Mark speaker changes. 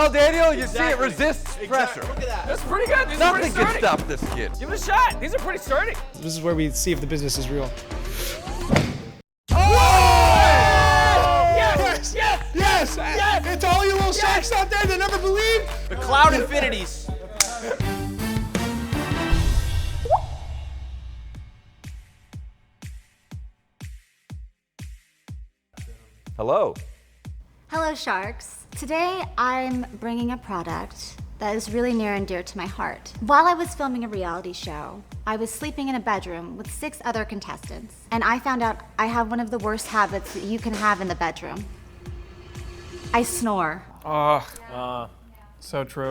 Speaker 1: Well, Daniel, you see it resists pressure.
Speaker 2: Look at that.
Speaker 3: That's pretty good. These are
Speaker 1: Nothing
Speaker 3: pretty
Speaker 1: can
Speaker 3: sturdy.
Speaker 1: stop this kid.
Speaker 3: Give it a shot. These are pretty sturdy.
Speaker 4: This is where we see if the business is real.
Speaker 3: Yes! Yes!
Speaker 4: Yes!
Speaker 3: Yes!
Speaker 4: It's all you little sharks out there that never believed.
Speaker 2: The cloud infinities.
Speaker 1: Hello.
Speaker 5: Hello, Sharks. Today, I'm bringing a product that is really near and dear to my heart. While I was filming a reality show, I was sleeping in a bedroom with 6 other contestants, and I found out I have one of the worst habits that you can have in the bedroom. I snore.
Speaker 4: So true.